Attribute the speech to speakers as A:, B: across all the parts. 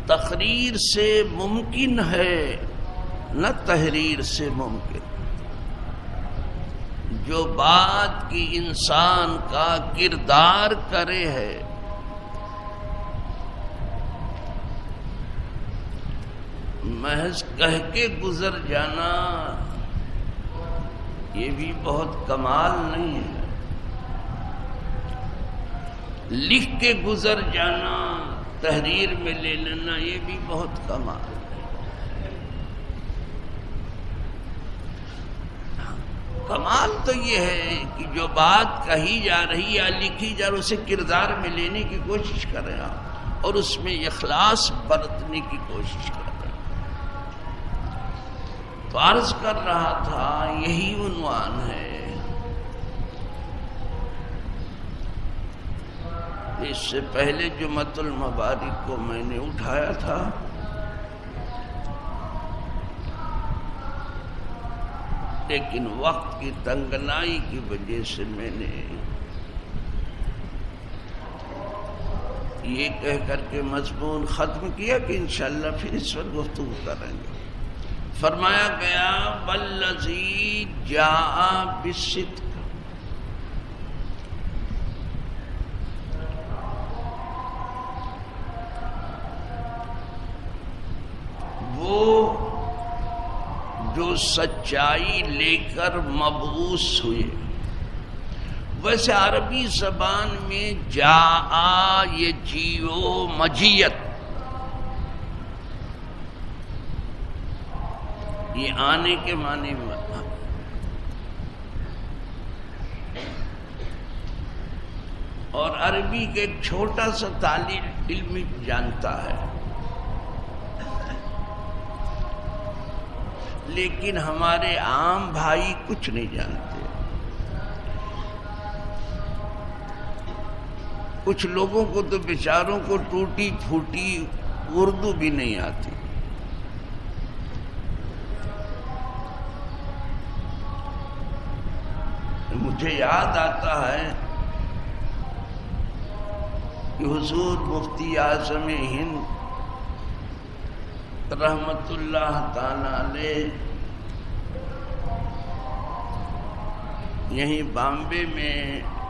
A: تقریر سے ممکن ہے نہ تحریر سے ممکن. جو بات کی انسان کا کردار کرے ہے، محض کہہ کے گزر جانا یہ بھی بہت کمال نہیں ہے. لکھ کے گزر جانا، تحریر میں لے لینا، یہ بھی بہت کمال ہے. کمال تو یہ ہے کہ جو بات کہی جا رہی یا لکھی جا رہی اسے کردار میں لینے کی کوشش کر رہے ہیں اور اس میں اخلاص برتنے کی کوشش کر رہے ہیں. تو عرض کر رہا تھا یہی عنوان ہے. اس سے پہلے جمعۃ المبارک کو میں نے اٹھایا تھا، لیکن وقت کی تنگنائی کی وجہ سے میں نے یہ کہہ کر کے مضمون ختم کیا کہ انشاءاللہ پھر اس پر گفتگو کریں گے. فرمایا گیا والذی جاء بالصدق، وہ جو سچائی لے کر مبعوث ہوئے. ویسے عربی زبان میں جاء یہ جیو مجیت، یہ آنے کے معنی میں، اور عربی کے ایک چھوٹا سا طالب علم جانتا ہے، لیکن ہمارے عام بھائی کچھ نہیں جانتے. کچھ لوگوں کو تو بیچاروں کو ٹوٹی پھوٹی اردو بھی نہیں آتی. مجھے یاد آتا ہے کہ حضور مفتی اعظم ہند رحمت اللہ تعالی علیہ یہیں بامبے میں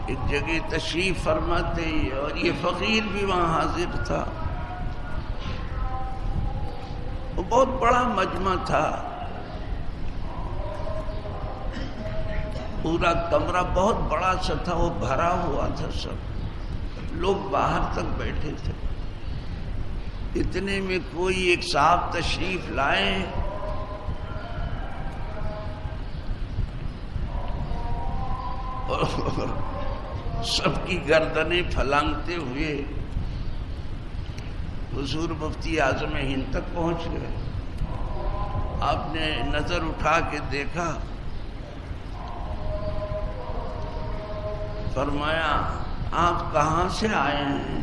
A: ایک جگہ تشریف فرماتے، اور یہ فقیر بھی وہاں حاضر تھا. وہ بہت بڑا مجمع تھا، پورا کمرہ بہت بڑا سا تھا، وہ بھرا ہوا تھا، سب لوگ باہر تک بیٹھے تھے. اتنے میں کوئی ایک صاحب تشریف لائے، اور سب کی گردنیں پھلانگتے ہوئے حضور مفتی اعظم ہند تک پہنچ گئے. آپ نے نظر اٹھا کے دیکھا، فرمایا آپ کہاں سے آئے ہیں؟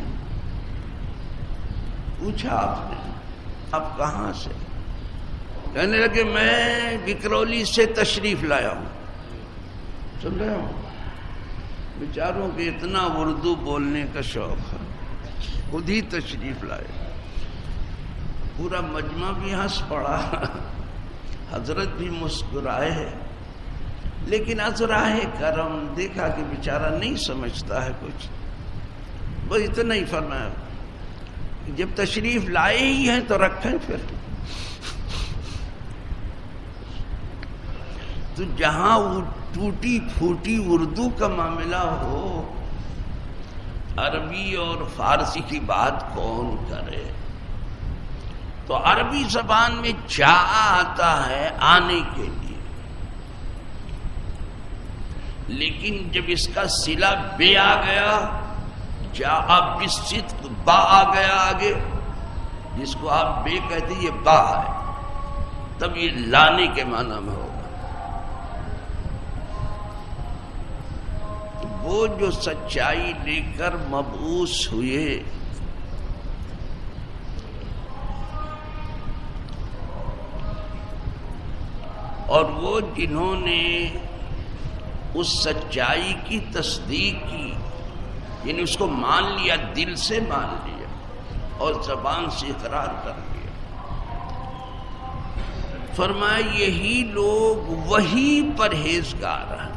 A: پوچھا آپ نے آپ کہاں سے؟ کہنے لگے میں وکرولی سے تشریف لایا ہوں. سن رہے ہو؟ بیچاروں کے اتنا اردو بولنے کا شوق ہے، خود ہی تشریف لائے. پورا مجمع بھی ہنس پڑا، حضرت بھی مسکرائے، لیکن ازراہ کرم دیکھا کہ بیچارہ نہیں سمجھتا ہے کچھ، بس اتنا ہی فرمایا جب تشریف لائے ہی ہیں تو رکھیں. پھر تو جہاں وہ ٹوٹی پھوٹی اردو کا معاملہ ہو، عربی اور فارسی کی بات کون کرے؟ تو عربی زبان میں جا آتا ہے آنے کے لیے، لیکن جب اس کا صلہ بے آ گیا، جا بالصدق با آ گیا آگے، جس کو آپ بے کہتے یہ با ہے، تب یہ لانے کے معنی میں ہوگا. وہ جو سچائی لے کر مبعوث ہوئے، اور وہ جنہوں نے اس سچائی کی تصدیق کی، یعنی اس کو مان لیا، دل سے مان لیا، اور زبان سے اقرار کر لیا. فرمایا یہی لوگ وہی پرہیزگار ہیں.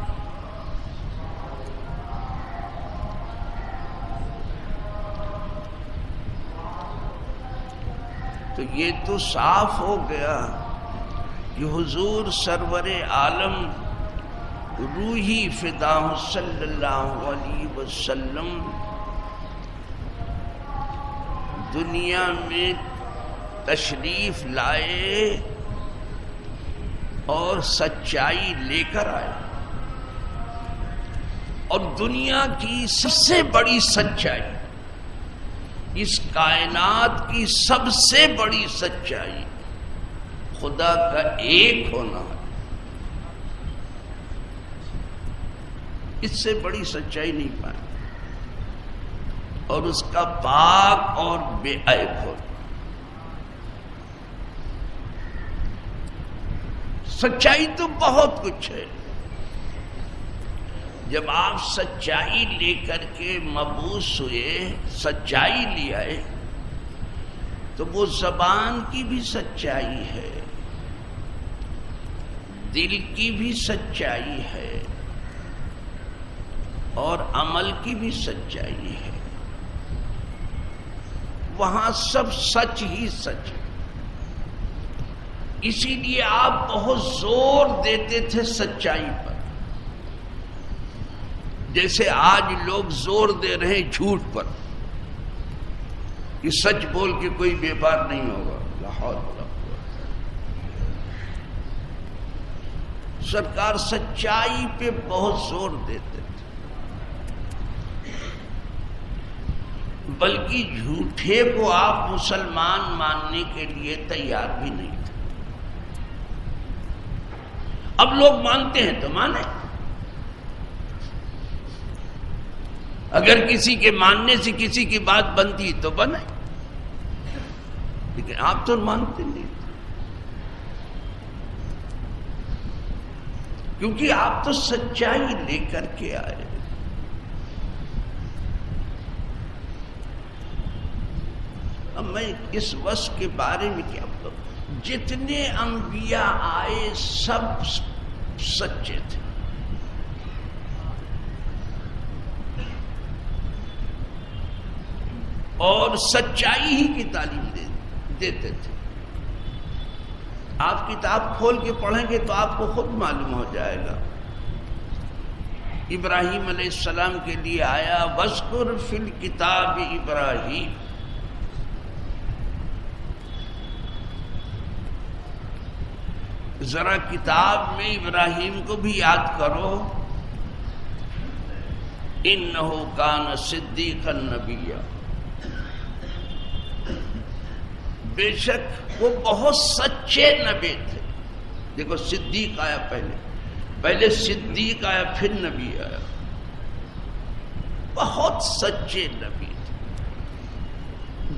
A: تو یہ تو صاف ہو گیا کہ حضور سرور عالم روحی فداہ صلی اللہ علیہ وسلم دنیا میں تشریف لائے اور سچائی لے کر آئے. اور دنیا کی سب سے بڑی سچائی، اس کائنات کی سب سے بڑی سچائی خدا کا ایک ہونا ہے. اس سے بڑی سچائی نہیں پائے. اور اس کا پاک اور بے عیب ہونا. سچائی تو بہت کچھ ہے. جب آپ سچائی لے کر کے مبعوث ہوئے، سچائی لے آئے، تو وہ زبان کی بھی سچائی ہے، دل کی بھی سچائی ہے، اور عمل کی بھی سچائی ہے. وہاں سب سچ ہی سچ ہے. اسی لیے آپ بہت زور دیتے تھے سچائی پر، جیسے آج لوگ زور دے رہے ہیں جھوٹ پر کہ سچ بول کے کوئی بیپار نہیں ہوگا. لاہور سرکار سچائی پہ بہت زور دیتے تھے، بلکہ جھوٹے کو آپ مسلمان ماننے کے لیے تیار بھی نہیں تھے. اب لوگ مانتے ہیں تو مانے، اگر کسی کے ماننے سے کسی کی بات بنتی تو بنے، لیکن آپ تو مانتے نہیں، کیونکہ آپ تو سچائی لے کر کے آئے. اب میں اس وصف کے بارے میں کیا بتاؤں؟ جتنے انبیاء آئے سب سچے تھے. اور سچائی ہی کی تعلیم دیتے تھے. آپ کتاب کھول کے پڑھیں گے تو آپ کو خود معلوم ہو جائے گا. ابراہیم علیہ السلام کے لیے آیا وَاذْكُرْ فِي الْكِتَابِ ابراہیم. ذرا کتاب میں ابراہیم کو بھی یاد کرو. اِنَّهُ كَانَ صِدِّيقًا نَبِيًّا. بے شک وہ بہت سچے نبی تھے. دیکھو صدیق آیا پہلے صدیق آیا پھر نبی آیا. بہت سچے نبی تھے،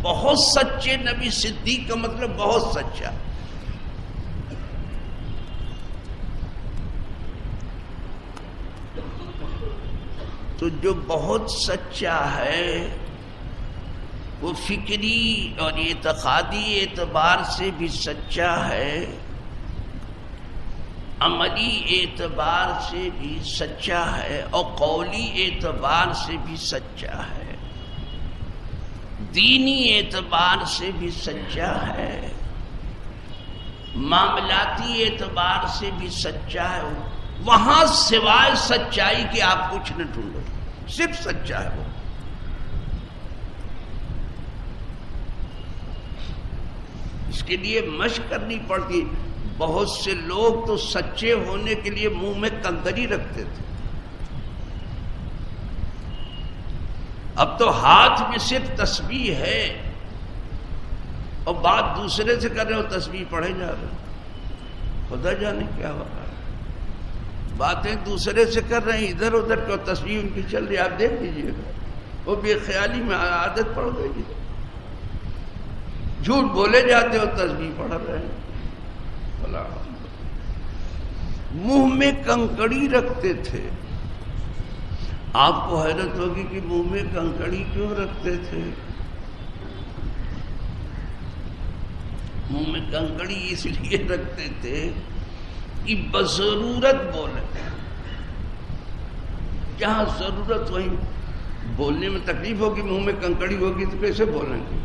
A: بہت سچے نبی. صدیق کا مطلب بہت سچا. تو جو بہت سچا ہے وہ فکری اور اعتقادی اعتبار سے بھی سچا ہے، عملی اعتبار سے بھی سچا ہے، اور قولی اعتبار سے بھی سچا ہے، دینی اعتبار سے بھی سچا ہے، معاملاتی اعتبار سے بھی سچا ہے. وہاں سوائے سچائی کے آپ کچھ نہ ڈھونڈو، صرف سچا ہے وہ. اس کے لیے مشق کرنی پڑتی. بہت سے لوگ تو سچے ہونے کے لیے منہ میں کنکری رکھتے تھے. اب تو ہاتھ میں صرف تسبیح ہے اور بات دوسرے سے کر رہے ہو، تسبیح پڑھے جا رہے ہو. خدا جانے کیا ہو رہا ہے. باتیں دوسرے سے کر رہے ہیں ادھر ادھر کو، تسبیح ان کی چل رہی ہے. آپ دیکھ لیجیے گا وہ بے خیالی میں عادت پڑ گئی. جھوٹ بولے جاتے ہو، تسبیح پڑھ رہے ہیں. منہ میں کنکڑی رکھتے تھے. آپ کو حیرت ہوگی کہ منہ میں کنکڑی کیوں رکھتے تھے. منہ میں کنکڑی اس لیے رکھتے تھے کہ بضرورت بولے، جہاں ضرورت وہیں بولنے میں تکلیف ہوگی، منہ میں کنکڑی ہوگی تو کیسے بولیں گے؟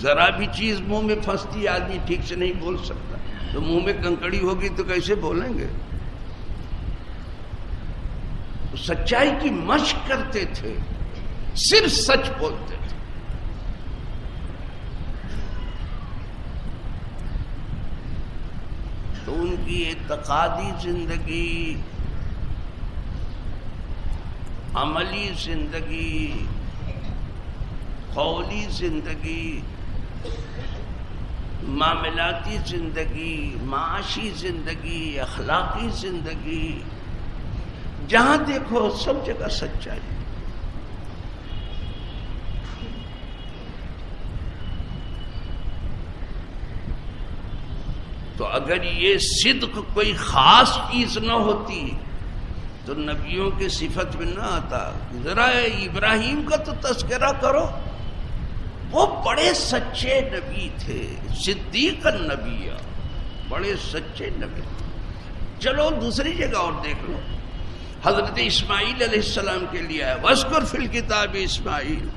A: ذرا بھی چیز منہ میں پھنستی آدمی ٹھیک سے نہیں بول سکتا، تو منہ میں کنکڑی ہوگی تو کیسے بولیں گے؟ سچائی کی مشق کرتے تھے، صرف سچ بولتے تھے۔ تو ان کی اعتقادی زندگی، عملی زندگی، قولی زندگی، معاملاتی زندگی، معاشی زندگی، اخلاقی زندگی، جہاں دیکھو سب جگہ سچائی۔ تو اگر یہ صدق کوئی خاص چیز نہ ہوتی تو نبیوں کی صفت میں نہ آتا۔ ذرا ابراہیم کا تو تذکرہ کرو، وہ بڑے سچے نبی تھے، صدیق النبی، بڑے سچے نبی۔ چلو دوسری جگہ اور دیکھ لو، حضرت اسماعیل علیہ السلام کے لیے ہے وَاذْكُرْ فِي الْكِتَابِ اسماعیل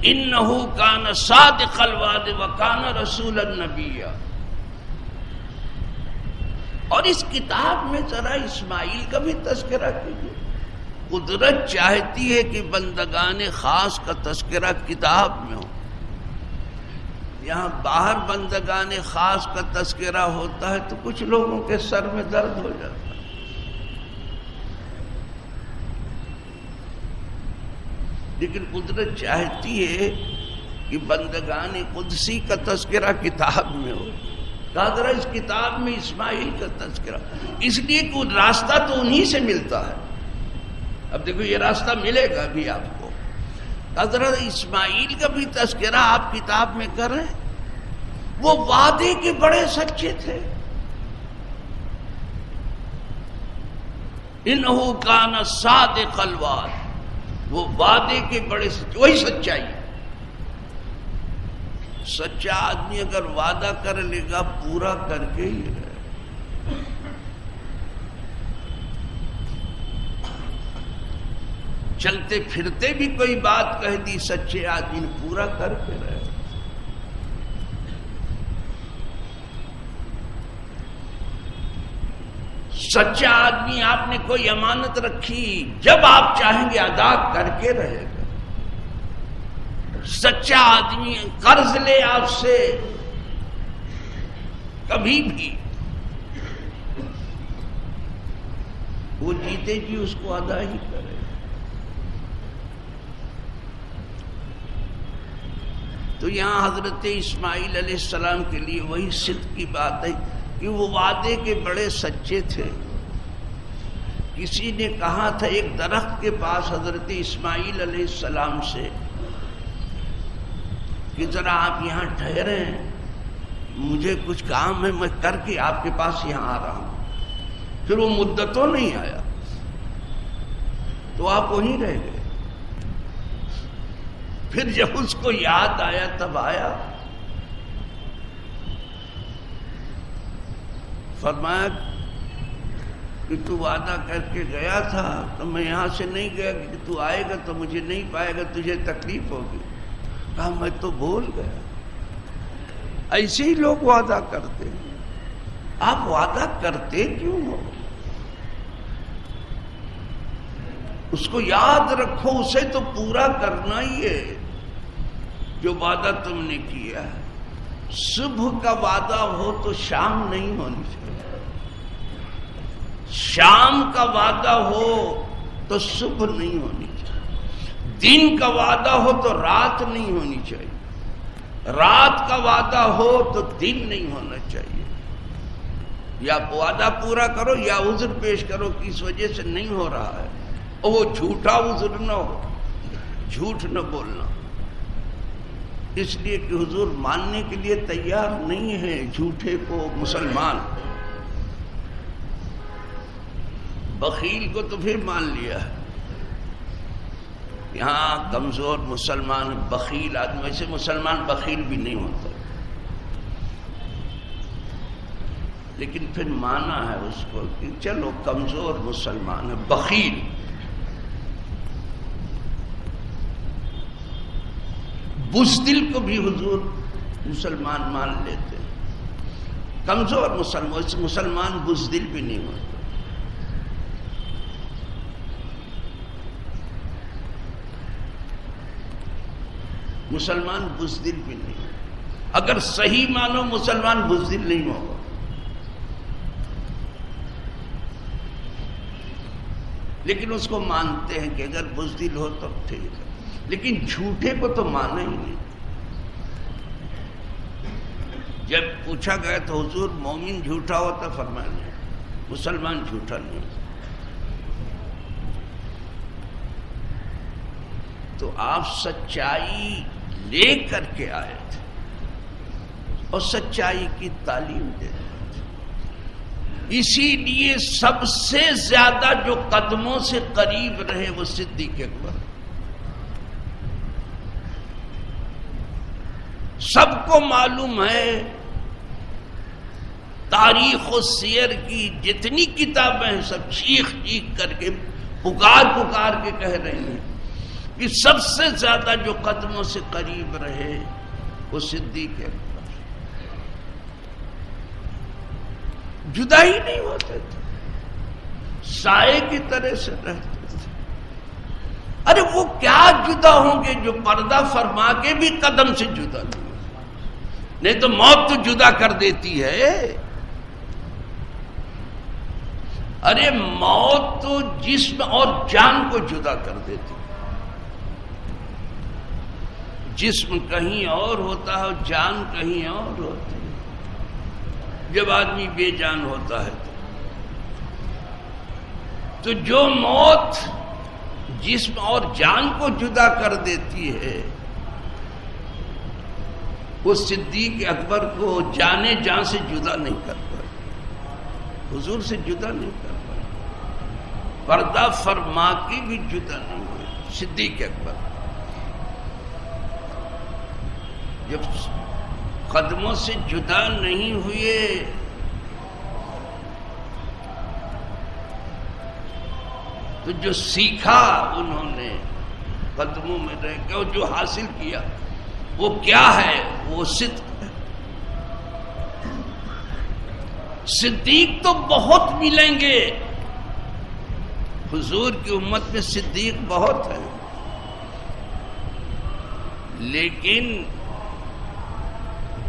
A: إِنَّهُ كَانَ صَادِقَ الْوَعْدِ وَكَانَ رَسُولًا نَبِيًّا۔ اور اس کتاب میں ذرا اسماعیل کا بھی تذکرہ کیجیے۔ قدرت چاہتی ہے کہ بندگان خاص کا تذکرہ کتاب میں ہو، یہاں باہر بندگان خاص کا تذکرہ ہوتا ہے تو کچھ لوگوں کے سر میں درد ہو جاتا ہے۔ لیکن قدرت چاہتی ہے کہ بندگان قدسی کا تذکرہ کتاب میں ہو۔ کہا ذرا اس کتاب میں اسماعیل کا تذکرہ، اس لیے کہ راستہ تو انہی سے ملتا ہے۔ اب دیکھو یہ راستہ ملے گا بھی آپ کو۔ حضرت اسماعیل کا بھی تذکرہ آپ کتاب میں کر رہے ہیں، وہ وعدے کے بڑے سچے تھے۔ انہو کان صادق الوعد، وہ وعدے کے بڑے سچے، وہی سچائی۔ سچا آدمی اگر وعدہ کر لے گا پورا کر کے ہی رہے۔ چلتے پھرتے بھی کوئی بات کہہ دی سچے آدمی نے پورا کر کے رہے۔ سچا آدمی آپ نے کوئی امانت رکھی، جب آپ چاہیں گے ادا کر کے رہے گا۔ سچا آدمی قرض لے آپ سے، کبھی بھی وہ جیتے جی اس کو ادا ہی کرے۔ تو یہاں حضرت اسماعیل علیہ السلام کے لیے وہی صدق کی بات ہے کہ وہ وعدے کے بڑے سچے تھے۔ کسی نے کہا تھا ایک درخت کے پاس حضرت اسماعیل علیہ السلام سے کہ ذرا آپ یہاں ٹھہریں، مجھے کچھ کام ہے، میں کر کے آپ کے پاس یہاں آ رہا ہوں۔ پھر وہ مدتوں نہیں آیا تو آپ وہیں رہ گئے۔ پھر جب اس کو یاد آیا تب آیا، فرمایا کہ تو وعدہ کر کے گیا تھا تو میں یہاں سے نہیں گیا کہ تو آئے گا تو مجھے نہیں پائے گا، تجھے تکلیف ہوگی۔ کہا میں تو بھول گیا۔ ایسے ہی لوگ وعدہ کرتے ہیں۔ آپ وعدہ کرتے کیوں ہو؟ اس کو یاد رکھو، اسے تو پورا کرنا ہی ہے جو وعدہ تم نے کیا ہے۔ صبح کا وعدہ ہو تو شام نہیں ہونی چاہیے، شام کا وعدہ ہو تو صبح نہیں ہونی چاہیے، دن کا وعدہ ہو تو رات نہیں ہونی چاہیے، رات کا وعدہ ہو تو دن نہیں ہونا چاہیے۔ یا وعدہ پورا کرو یا عذر پیش کرو کہ اس وجہ سے نہیں ہو رہا ہے، اور وہ جھوٹا عذر نہ ہو، جھوٹ نہ بولنا، اس لیے کہ حضور ماننے کے لیے تیار نہیں ہے جھوٹے کو مسلمان۔ بخیل کو تو پھر مان لیا ہے، یہاں کمزور مسلمان بخیل آدمی، ویسے مسلمان بخیل بھی نہیں ہوتا، لیکن پھر مانا ہے اس کو کہ چلو کمزور مسلمان ہے، بخیل. بزدل کو بھی حضور مسلمان مان لیتے ہیں، کمزور مسلمان بزدل بھی نہیں ہوتا. مسلمان بزدل بھی نہیں ہوتا. اگر صحیح مانو مسلمان بزدل نہیں ہوگا. لیکن اس کو مانتے ہیں کہ اگر بزدل ہو تو ٹھیک ہے، لیکن جھوٹے کو تو مانا ہی نہیں. جب پوچھا گیا تو حضور مومن جھوٹا ہوتا، فرمایا نہیں، مسلمان جھوٹا نہیں ہوتا. تو آپ سچائی لے کر کے آئے تھے اور سچائی کی تعلیم دے رہے تھے. اسی لیے سب سے زیادہ جو قدموں سے قریب رہے وہ صدیق اکبر. سب کو معلوم ہے، تاریخ و سیر کی جتنی کتابیں ہیں سب چیخ چیخ کر کے پکار کے کہہ رہے ہیں کہ سب سے زیادہ جو قدموں سے قریب رہے وہ صدیق اکبر. جدا ہی نہیں ہوتے تھے، سائے کی طرح سے رہتے تھے. ارے وہ کیا جدا ہوں گے جو پردہ فرما کے بھی قدم سے جدا نہیں تو موت تو جدا کر دیتی ہے. ارے موت تو جسم اور جان کو جدا کر دیتی. جسم کہیں اور ہوتا ہے اور جان کہیں اور ہوتی ہے. جب آدمی بے جان ہوتا ہے تو جو موت جسم اور جان کو جدا کر دیتی ہے وہ صدیق اکبر کو جانے جان سے جدا نہیں کر پائی، حضور سے جدا نہیں کر پائی، پردہ فرما کے بھی جدا نہیں ہوئے. صدیق اکبر جب قدموں سے جدا نہیں ہوئے تو جو سیکھا انہوں نے قدموں میں رہ کے اور جو حاصل کیا وہ کیا ہے؟ وہ صدق ہے. صدیق تو بہت ملیں گے، حضور کی امت میں صدیق بہت ہے، لیکن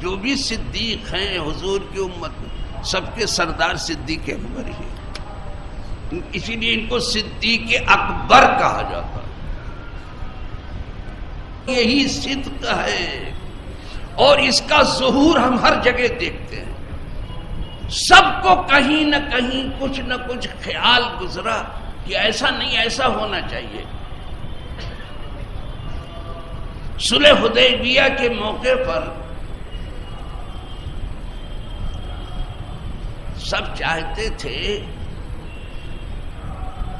A: جو بھی صدیق ہیں حضور کی امت میں سب کے سردار صدیق اکبر ہی، اسی لیے ان کو صدیق اکبر کہا جاتا. یہی صدق ہے اور اس کا ظہور ہم ہر جگہ دیکھتے ہیں. سب کو کہیں نہ کہیں کچھ نہ کچھ خیال گزرا کہ ایسا نہیں، ایسا ہونا چاہیے. صلح حدیبیہ کے موقع پر سب چاہتے تھے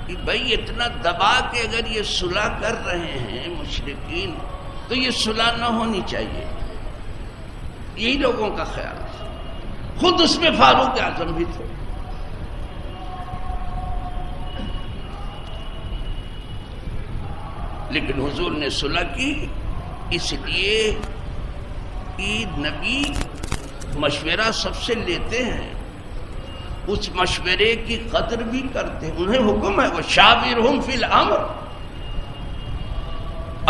A: کہ بھئی اتنا دبا کے اگر یہ صلح کر رہے ہیں مشرکین تو یہ صلح نہ ہونی چاہیے. یہی لوگوں کا خیال تھا. خود اس میں فاروق اعظم بھی تھے. لیکن حضور نے صلح کی، اس لیے کہ نبی مشورہ سب سے لیتے ہیں، اس مشورے کی قدر بھی کرتے ہیں. انہیں حکم ہے وَشَاوِرْهُمْ فِي الْأَمْرِ،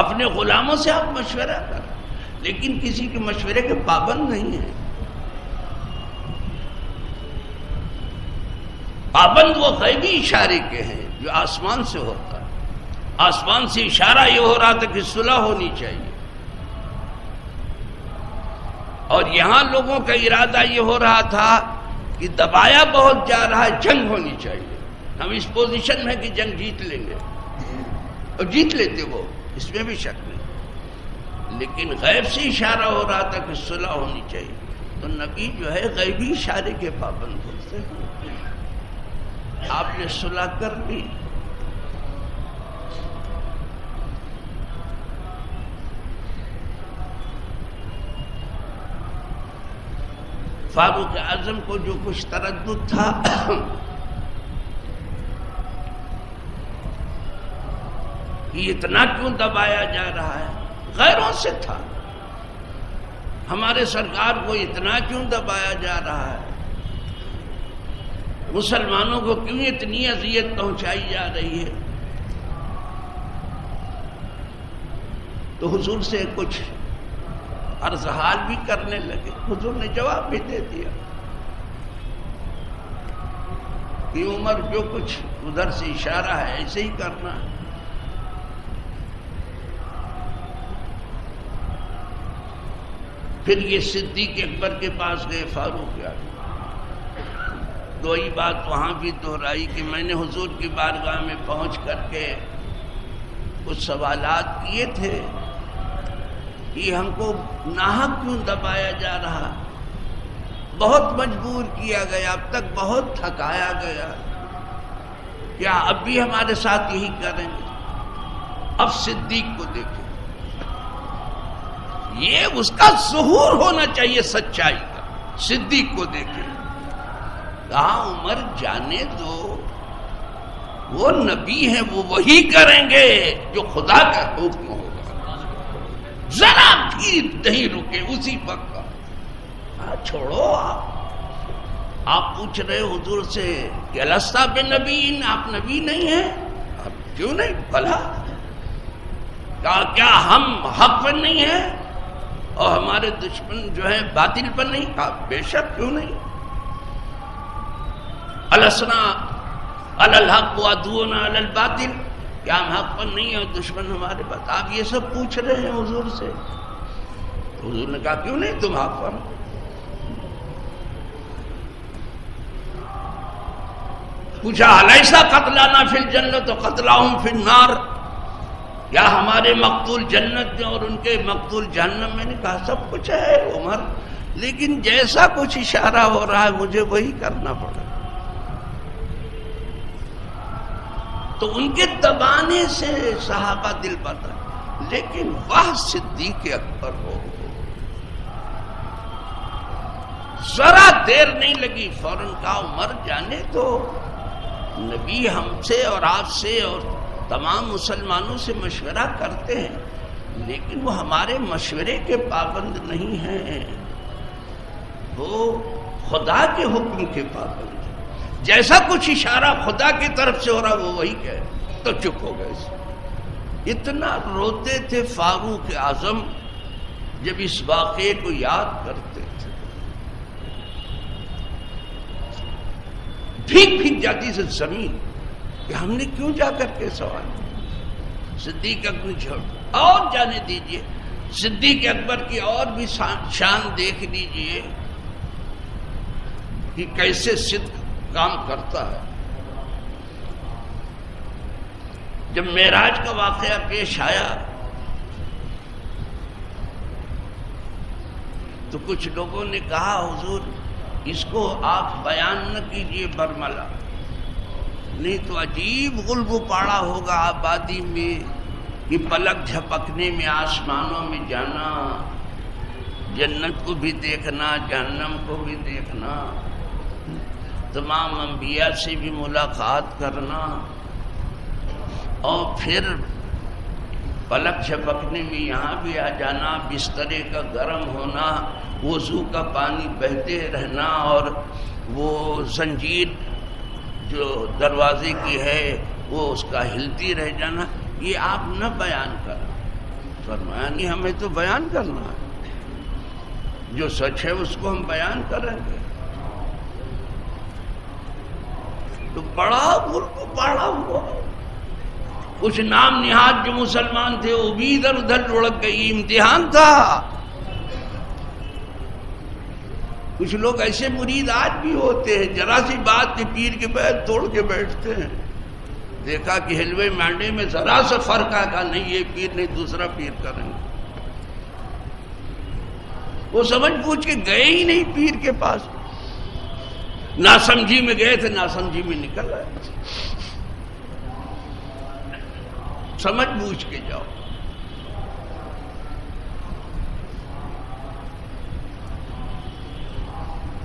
A: اپنے غلاموں سے آپ مشورہ کریں، لیکن کسی کے مشورے کے پابند نہیں ہیں. پابند وہ غیبی اشارے کے ہیں جو آسمان سے ہوتا ہے. آسمان سے اشارہ یہ ہو رہا تھا کہ صلح ہونی چاہیے، اور یہاں لوگوں کا ارادہ یہ ہو رہا تھا کہ دبایا بہت جا رہا ہے، جنگ ہونی چاہیے. ہم اس پوزیشن میں کہ جنگ جیت لیں گے، اور جیت لیتے وہ، اس میں بھی شک نہیں. لیکن غیب سے اشارہ ہو رہا تھا کہ صلح ہونی چاہیے، تو نبی جو ہے غیبی اشارے کے پابند ہوتے ہیں. آپ نے صلح کر لی. فاروق اعظم کو جو کچھ تردد تھا کہ اتنا کیوں دبایا جا رہا ہے، غیروں سے تھا، ہمارے سرکار کو اتنا کیوں دبایا جا رہا ہے، مسلمانوں کو کیوں اتنی اذیت پہنچائی جا رہی ہے. تو حضور سے کچھ عرض حال بھی کرنے لگے. حضور نے جواب بھی دے دیا کہ عمر جو کچھ ادھر سے اشارہ ہے ایسے ہی کرنا ہے. پھر یہ صدیق اکبر کے پاس گئے، فاروق اعظم. وہی بات وہاں بھی دہرائی کہ میں نے حضور کی بارگاہ میں پہنچ کر کے کچھ سوالات کیے تھے کہ ہم کو ناحق کیوں دبایا جا رہا، بہت مجبور کیا گیا، اب تک بہت تھکایا گیا، کیا اب بھی ہمارے ساتھ یہی کریں گے؟ اب صدیق کو دیکھیں، یہ اس کا ظہور ہونا چاہیے سچائی کا. صدیق کو دیکھیں، کہا عمر جانے دو، وہ نبی ہیں، وہ وہی کریں گے جو خدا کا حکم ہوگا، ذرا بھی نہیں رکے اسی وقت. چھوڑو، آپ پوچھ رہے حضور سے کہ الستا بنبیین، آپ نبی نہیں ہیں؟ آپ کیوں نہیں؟ بھلا کیا ہم حق پر نہیں ہیں اور ہمارے دشمن جو ہیں باطل پر نہیں؟ آپ بے شک کیوں نہیں. السنا علی الحق وعدونا علی الباطل، کیا ہم حق پر نہیں ہیں اور دشمن ہمارے پاس؟ آپ یہ سب پوچھ رہے ہیں حضور سے. تو حضور نے کہا کیوں نہیں، تم حق پر. پوچھا الیسا قتلانا فی الجنت وقتلاہم فی النار، کیا ہمارے مقتول جنت میں اور ان کے مقتول جہنم میں؟ نے کہا سب کچھ ہے عمر، لیکن جیسا کچھ اشارہ ہو رہا ہے مجھے وہی کرنا پڑا. تو ان کے دبانے سے صحابہ دل بدلا، لیکن وہ صدیق اکبر ہو، ذرا دیر نہیں لگی، فوراً کہا عمر جانے تو، نبی ہم سے اور آپ سے اور تمام مسلمانوں سے مشورہ کرتے ہیں، لیکن وہ ہمارے مشورے کے پابند نہیں ہیں، وہ خدا کے حکم کے پابند. جیسا کچھ اشارہ خدا کی طرف سے ہو رہا وہ وہی کہے. تو چپ ہو گئے. اتنا روتے تھے فاروق اعظم جب اس واقعے کو یاد کرتے تھے، بھیگ بھیگ جاتی سے زمین کہ ہم نے کیوں جا کر کے سوال کیا. صدیق اکبر چھوڑ اور جانے دیجئے، صدیق اکبر کی اور بھی شان دیکھ لیجئے کہ کیسے صدق کام کرتا ہے. جب معراج کا واقعہ پیش آیا تو کچھ لوگوں نے کہا حضور اس کو آپ بیان نہ کیجئے برملا، نہیں تو عجیب غلب پاڑا ہوگا آبادی میں کہ پلک جھپکنے میں آسمانوں میں جانا، جنت کو بھی دیکھنا جہنم کو بھی دیکھنا، تمام انبیاء سے بھی ملاقات کرنا، اور پھر پلک جھپکنے میں یہاں بھی آ جانا، بسترے کا گرم ہونا، وضو کا پانی بہتے رہنا، اور وہ زنجیر جو دروازے کی ہے وہ اس کا ہلتی رہ جانا. یہ آپ نہ بیان کریں. فرمایا نہیں، ہمیں تو بیان کرنا ہے، جو سچ ہے اس کو ہم بیان کریں گے. تو بڑا ملک پاڑا ہوا، کچھ نام نہاد جو مسلمان تھے وہ بھی ادھر ادھر لڑک گئی. امتحان تھا. کچھ لوگ ایسے مرید آج بھی ہوتے ہیں، ذرا سی بات کے پیر کے پیر توڑ کے بیٹھتے ہیں. دیکھا کہ حلوے مانڈے میں ذرا سا فرق آ گیا، نہیں یہ پیر نہیں دوسرا پیر کریں گے. وہ سمجھ پوچھ کے گئے ہی نہیں پیر کے پاس، ناسمجھی میں گئے تھے، ناسمجھی میں نکل آئے. سمجھ بوجھ کے جاؤ.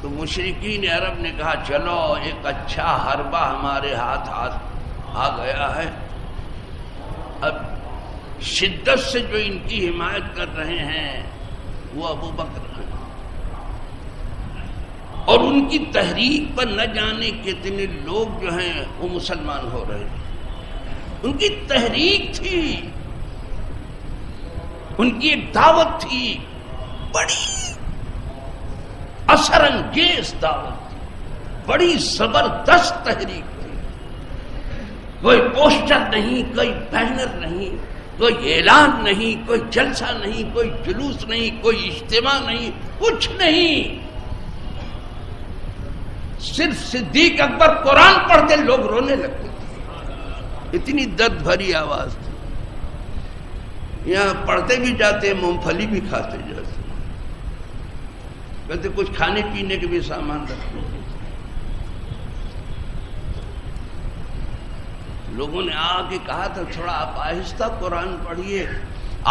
A: تو مشرکین عرب نے کہا چلو ایک اچھا حربہ ہمارے ہاتھ آ گیا ہے، اب شدت سے جو ان کی حمایت کر رہے ہیں وہ ابو بکر ہیں، اور ان کی تحریک پر نہ جانے کتنے لوگ جو ہیں وہ مسلمان ہو رہے ہیں۔ ان کی تحریک تھی، ان کی ایک دعوت تھی، بڑی اثر انگیز دعوت تھی، بڑی زبردست تحریک تھی۔ کوئی پوسٹر نہیں، کوئی بینر نہیں، کوئی اعلان نہیں، کوئی جلسہ نہیں، کوئی جلوس نہیں، کوئی اجتماع نہیں، کچھ نہیں، صرف صدیق اکبر قرآن پڑھتے لوگ رونے لگتے تھے، اتنی درد بھری آواز تھی۔ یہاں پڑھتے بھی جاتے، مونگ پھلی بھی کھاتے جاتے، کہتے کچھ کھانے پینے کے بھی سامان رکھتے۔ لوگوں نے آ کے کہا تھا تھوڑا آپ آہستہ قرآن پڑھیے،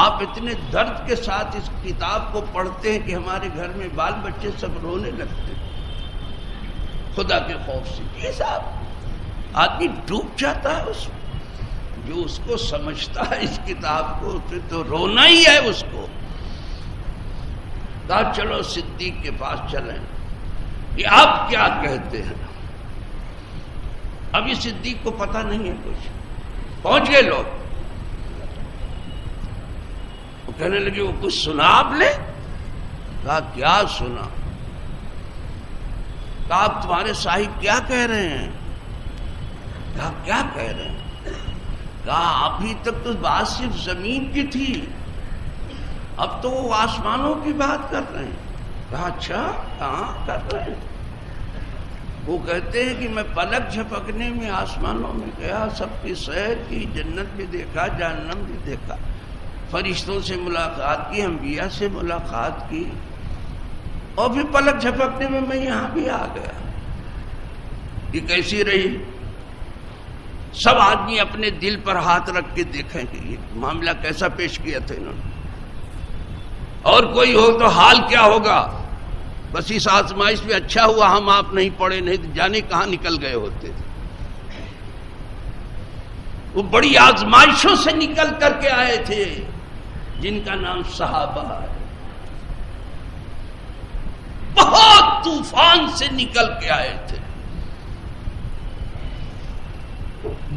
A: آپ اتنے درد کے ساتھ اس کتاب کو پڑھتے ہیں کہ ہمارے گھر میں بال بچے سب رونے لگتے ہیں خدا کے خوف سے۔ یہ صاحب آدمی ڈوب جاتا ہے اس میں، جو اس کو سمجھتا ہے اس کتاب کو تو رونا ہی ہے اس کو۔ کہا چلو صدیق کے پاس چلیں کہ آپ کیا کہتے ہیں۔ ابھی صدیق کو پتہ نہیں ہے کچھ، پہنچ گئے لوگ، وہ کہنے لگے وہ کچھ سنا آپ نے؟ کہا کیا سنا؟ کہا آپ تمہارے صاحب کیا کہہ رہے ہیں؟ کہا کیا کہہ رہے ہیں؟ کہا ابھی تک تو بات صرف زمین کی تھی، اب تو وہ آسمانوں کی بات کر رہے ہیں۔ کہا اچھا کہاں کر رہے ہیں؟ وہ کہتے ہیں کہ میں پلک جھپکنے میں آسمانوں میں گیا، سب کی سیر کی، جنت بھی دیکھا، جہنم بھی دیکھا، فرشتوں سے ملاقات کی، انبیاء سے ملاقات کی، اور پھر پلک جھپکنے میں میں یہاں بھی آ گیا۔ یہ کیسی رہی؟ سب آدمی اپنے دل پر ہاتھ رکھ کے دیکھیں کہ یہ معاملہ کیسا پیش کیا تھا انہوں نے، اور کوئی ہو تو حال کیا ہوگا۔ بس اس آزمائش میں اچھا ہوا ہم آپ نہیں پڑے، نہیں تو جانے کہاں نکل گئے ہوتے۔ وہ بڑی آزمائشوں سے نکل کر کے آئے تھے جن کا نام صحابہ ہے، بہت طوفان سے نکل کے آئے تھے،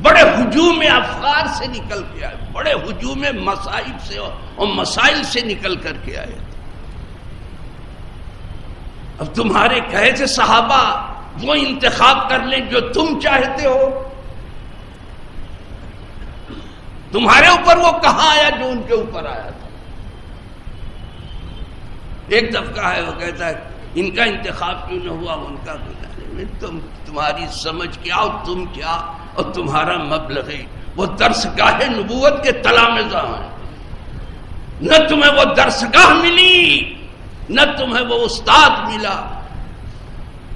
A: بڑے ہجوم افکار سے نکل کے آئے، بڑے ہجوم مصائب سے اور مسائل سے نکل کر کے آئے تھے۔ اب تمہارے کہے تھے صحابہ وہ انتخاب کر لیں جو تم چاہتے ہو، تمہارے اوپر وہ کہاں آیا جو ان کے اوپر آیا تھا؟ ایک طبقہ ہے وہ کہتا ہے ان کا انتخاب کیوں نہ ہوا، ان کا میں تمہاری سمجھ کیا اور تم کیا اور تمہارا مبلغ وہ درسگاہ نبوت کے تلامذہ ہیں، نہ تمہیں وہ درسگاہ ملی نہ تمہیں وہ استاد ملا،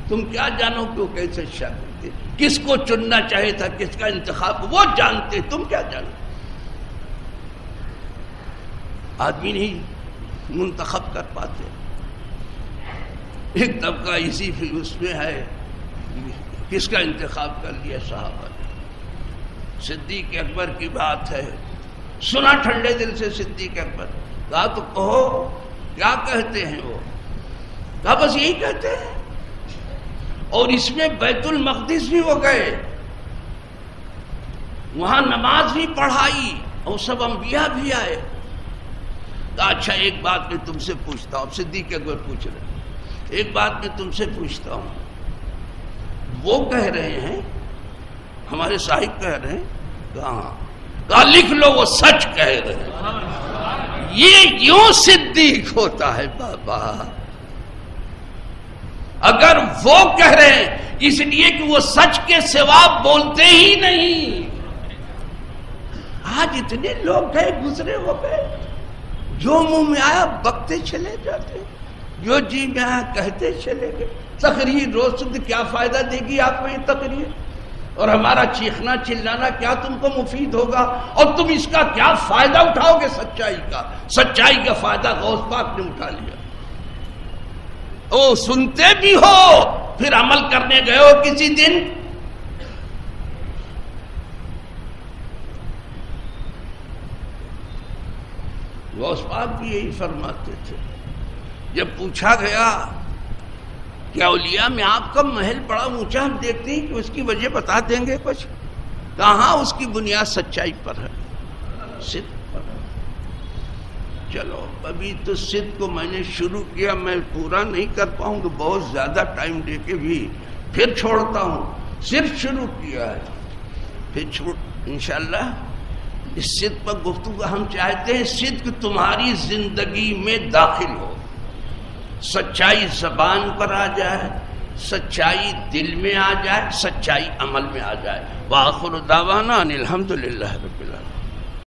A: تم کیا جانو کہ وہ کیسے شاگرد تھے، کس کو چننا چاہے تھا، کس کا انتخاب وہ جانتے، تم کیا جانو؟ آدمی نہیں منتخب کر پاتے۔ ایک طبقہ اسی اس میں ہے، کس کا انتخاب کر لیا صحابہ نے۔ صدیق اکبر کی بات ہے، سنا ٹھنڈے دل سے صدیق اکبر، کہا تو کہو کیا کہتے ہیں وہ؟ کہا بس یہی کہتے ہیں، اور اس میں بیت المقدس بھی ہو گئے، وہاں نماز بھی پڑھائی اور سب انبیاء بھی آئے۔ کہا اچھا ایک بات میں تم سے پوچھتا ہوں، صدیق اکبر پوچھ رہے ہیں، ایک بات میں تم سے پوچھتا ہوں، وہ کہہ رہے ہیں ہمارے صاحب کہہ رہے ہیں، کہا لکھ لو وہ سچ کہہ رہے ہیں۔ یہ یوں صدیق ہوتا ہے بابا، اگر وہ کہہ رہے ہیں اس لیے کہ وہ سچ کے سوا بولتے ہی نہیں۔ آج اتنے لوگ گئے گزرے ہو گئے، جو منہ میں آیا بکتے چلے جاتے، جو جی میں آیا کہتے چلے گئے۔ تقریر روز کیا فائدہ دے گی آپ کو یہ تقریر؟ اور ہمارا چیخنا چلانا کیا تم کو مفید ہوگا؟ اور تم اس کا کیا فائدہ اٹھاؤ گے؟ سچائی کا فائدہ غوث پاک نے اٹھا لیا۔ او سنتے بھی ہو پھر عمل کرنے گئے ہو کسی دن؟ غوث پاک بھی یہی فرماتے تھے. جب پوچھا گیا کہ اولیاء میں آپ کا محل بڑا اونچا ہم دیکھتے ہیں کہ اس کی وجہ بتا دیں گے کچھ؟ کہاں اس کی بنیاد سچائی پر ہے، صدق پر ہے. چلو ابھی تو صدق کو میں نے شروع کیا، میں پورا نہیں کر پاؤں گا، بہت زیادہ ٹائم لے کے بھی پھر چھوڑتا ہوں. صرف شروع کیا ہے، پھر چھوڑ انشاءاللہ. اس صدق پر گفتگو ہم چاہتے ہیں صدق تمہاری زندگی میں داخل ہو، سچائی زبان پر آ جائے، سچائی دل میں آ جائے، سچائی عمل میں آ جائے. وآخر دعوانا ان الحمدللہ.